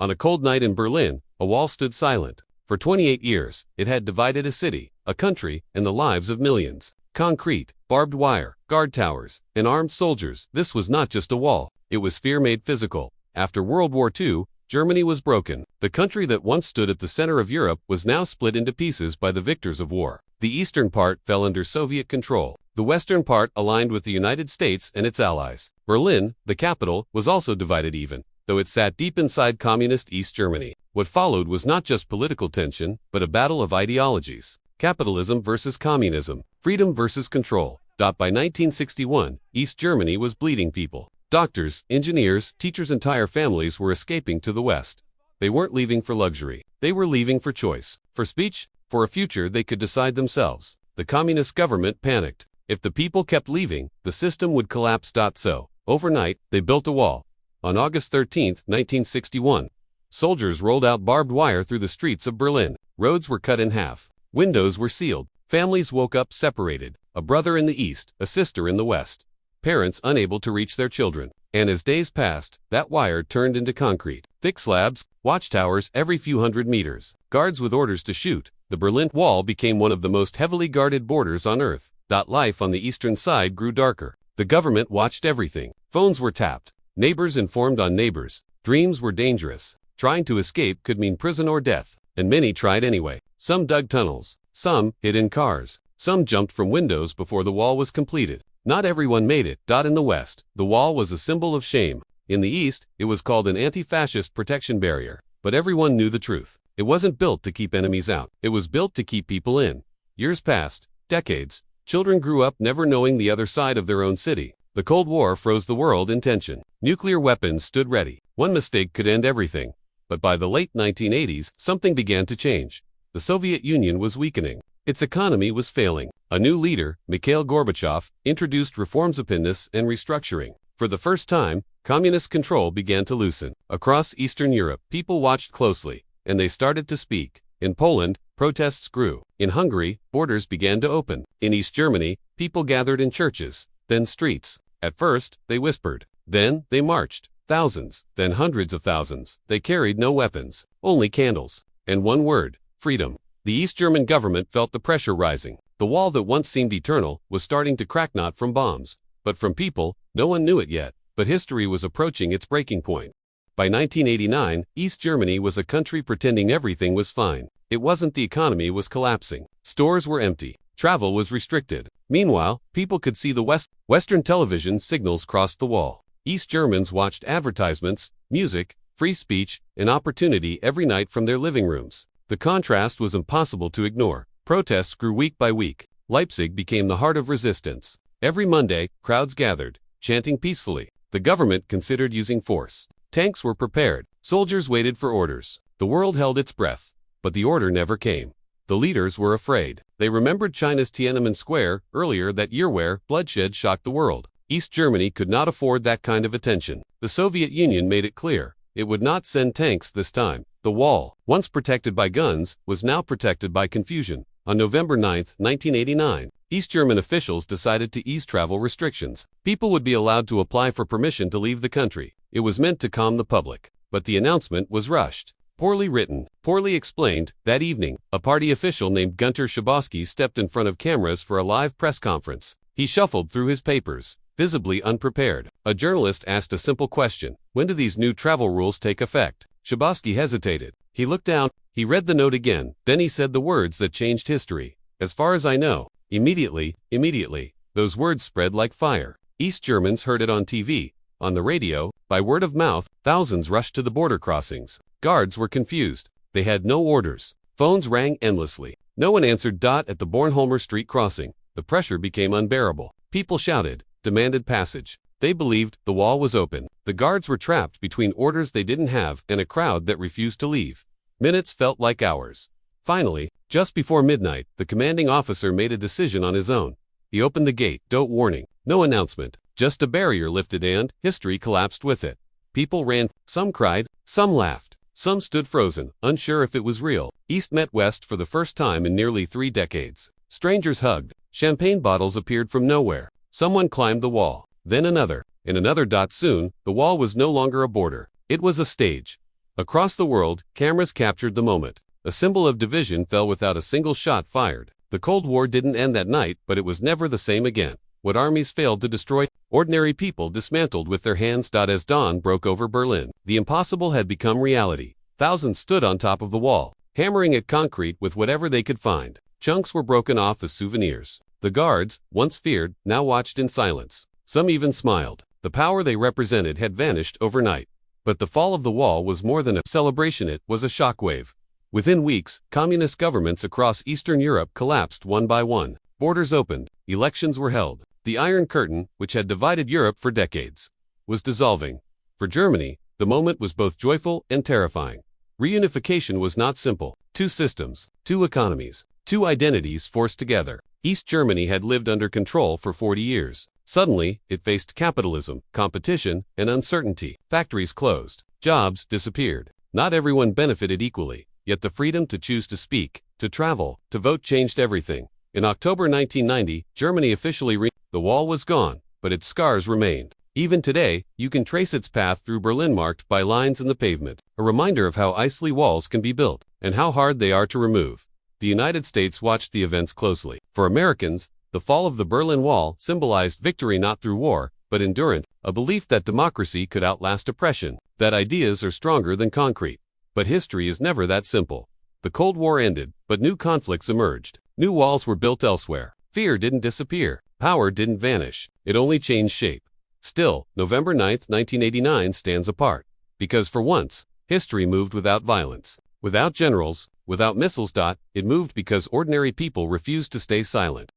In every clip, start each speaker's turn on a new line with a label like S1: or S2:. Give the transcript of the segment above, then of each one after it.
S1: On a cold night in Berlin, a wall stood silent. For 28 years, it had divided a city, a country, and the lives of millions. Concrete, barbed wire, guard towers, and armed soldiers. This was not just a wall, it was fear made physical. After World War II, Germany was broken. The country that once stood at the center of Europe was now split into pieces by the victors of war. The eastern part fell under Soviet control. The western part aligned with the United States and its allies. Berlin, the capital, was also divided even, though it sat deep inside communist East Germany. What followed was not just political tension, but a battle of ideologies. Capitalism versus communism, freedom versus control. By 1961, East Germany was bleeding people. Doctors, engineers, teachers, entire families were escaping to the West. They weren't leaving for luxury. They were leaving for choice, for speech, for a future they could decide themselves. The communist government panicked. If the people kept leaving, the system would collapse. So, overnight, they built a wall. On August 13, 1961, soldiers rolled out barbed wire through the streets of Berlin. Roads were cut in half. Windows were sealed. Families woke up separated. A brother in the east, a sister in the west. Parents unable to reach their children. And as days passed, that wire turned into concrete. Thick slabs, watchtowers every few hundred meters. Guards with orders to shoot. The Berlin Wall became one of the most heavily guarded borders on Earth. Life on the eastern side grew darker. The government watched everything. Phones were tapped. Neighbors informed on neighbors. Dreams were dangerous. Trying to escape could mean prison or death. And many tried anyway. Some dug tunnels. Some hid in cars. Some jumped from windows before the wall was completed. Not everyone made it. In the West, the wall was a symbol of shame. In the East, it was called an anti-fascist protection barrier. But everyone knew the truth. It wasn't built to keep enemies out. It was built to keep people in. Years passed. Decades. Children grew up never knowing the other side of their own city. The Cold War froze the world in tension. Nuclear weapons stood ready. One mistake could end everything. But by the late 1980s, something began to change. The Soviet Union was weakening. Its economy was failing. A new leader, Mikhail Gorbachev, introduced reforms, openness, and restructuring. For the first time, communist control began to loosen. Across Eastern Europe, people watched closely, and they started to speak. In Poland, protests grew. In Hungary, borders began to open. In East Germany, people gathered in churches, then streets. At first, they whispered. Then, they marched. Thousands, then hundreds of thousands. They carried no weapons, only candles. And one word: freedom. The East German government felt the pressure rising. The wall that once seemed eternal was starting to crack, not from bombs, but from people. No one knew it yet, but history was approaching its breaking point. By 1989, East Germany was a country pretending everything was fine. It wasn't. The economy was collapsing. Stores were empty. Travel was restricted. Meanwhile, people could see the Western television signals crossed the wall. East Germans watched advertisements, music, free speech, and opportunity every night from their living rooms. The contrast was impossible to ignore. Protests grew week by week. Leipzig became the heart of resistance. Every Monday, crowds gathered, chanting peacefully. The government considered using force. Tanks were prepared. Soldiers waited for orders. The world held its breath. But the order never came. The leaders were afraid. They remembered China's Tiananmen Square earlier that year, where bloodshed shocked the world. East Germany could not afford that kind of attention. The Soviet Union made it clear. It would not send tanks this time. The wall, once protected by guns, was now protected by confusion. On November 9, 1989, East German officials decided to ease travel restrictions. People would be allowed to apply for permission to leave the country. It was meant to calm the public. But the announcement was rushed. Poorly written, poorly explained. That evening, a party official named Gunter Schabowski stepped in front of cameras for a live press conference. He shuffled through his papers, visibly unprepared. A journalist asked a simple question: when do these new travel rules take effect? Schabowski hesitated. He looked down, he read the note again, then he said the words that changed history. As far as I know. Immediately. Those words spread like fire. East Germans heard it on TV, on the radio, by word of mouth. Thousands rushed to the border crossings. Guards were confused. They had no orders. Phones rang endlessly. No one answered. At the Bornholmer Street crossing, the pressure became unbearable. People shouted, demanded passage. They believed the wall was open. The guards were trapped between orders they didn't have and a crowd that refused to leave. Minutes felt like hours. Finally, just before midnight, the commanding officer made a decision on his own. He opened the gate. Don't warning. No announcement. Just a barrier lifted and history collapsed with it. People ran. Some cried. Some laughed. Some stood frozen, unsure if it was real. East met West for the first time in nearly 3 decades. Strangers hugged. Champagne bottles appeared from nowhere. Someone climbed the wall. Then another, and another. Soon, the wall was no longer a border. It was a stage. Across the world, cameras captured the moment. A symbol of division fell without a single shot fired. The Cold War didn't end that night, but it was never the same again. What armies failed to destroy, ordinary people dismantled with their hands. As dawn broke over Berlin, the impossible had become reality. Thousands stood on top of the wall, hammering at concrete with whatever they could find. Chunks were broken off as souvenirs. The guards, once feared, now watched in silence. Some even smiled. The power they represented had vanished overnight. But the fall of the wall was more than a celebration, it was a shockwave. Within weeks, communist governments across Eastern Europe collapsed one by one. Borders opened, elections were held. The Iron Curtain, which had divided Europe for decades, was dissolving. For Germany, the moment was both joyful and terrifying. Reunification was not simple. Two systems, two economies, two identities forced together. East Germany had lived under control for 40 years. Suddenly, it faced capitalism, competition, and uncertainty. Factories closed. Jobs disappeared. Not everyone benefited equally, yet the freedom to choose to speak, to travel, to vote changed everything. In October 1990, Germany officially the wall was gone, but its scars remained. Even today, you can trace its path through Berlin marked by lines in the pavement, a reminder of how easily walls can be built, and how hard they are to remove. The United States watched the events closely. For Americans, the fall of the Berlin Wall symbolized victory not through war, but endurance, a belief that democracy could outlast oppression, that ideas are stronger than concrete. But history is never that simple. The Cold War ended, but new conflicts emerged. New walls were built elsewhere. Fear didn't disappear. Power didn't vanish. It only changed shape. Still, November 9, 1989 stands apart. Because for once, history moved without violence, without generals, without missiles. It moved because ordinary people refused to stay silent.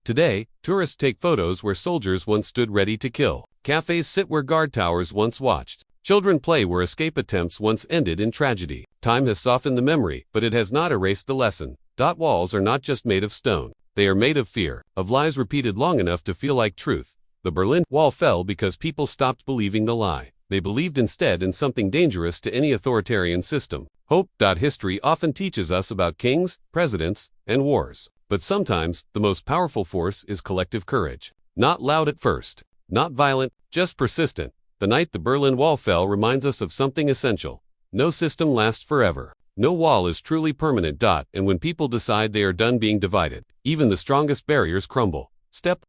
S1: Today, tourists take photos where soldiers once stood ready to kill. Cafes sit where guard towers once watched. Children play where escape attempts once ended in tragedy. Time has softened the memory, but it has not erased the lesson. Walls are not just made of stone. They are made of fear, of lies repeated long enough to feel like truth. The Berlin Wall fell because people stopped believing the lie. They believed instead in something dangerous to any authoritarian system. Hope. History often teaches us about kings, presidents, and wars. But sometimes, the most powerful force is collective courage. Not loud at first, not violent, just persistent. The night the Berlin Wall fell reminds us of something essential. No system lasts forever. No wall is truly permanent. And when people decide they are done being divided, even the strongest barriers crumble. Step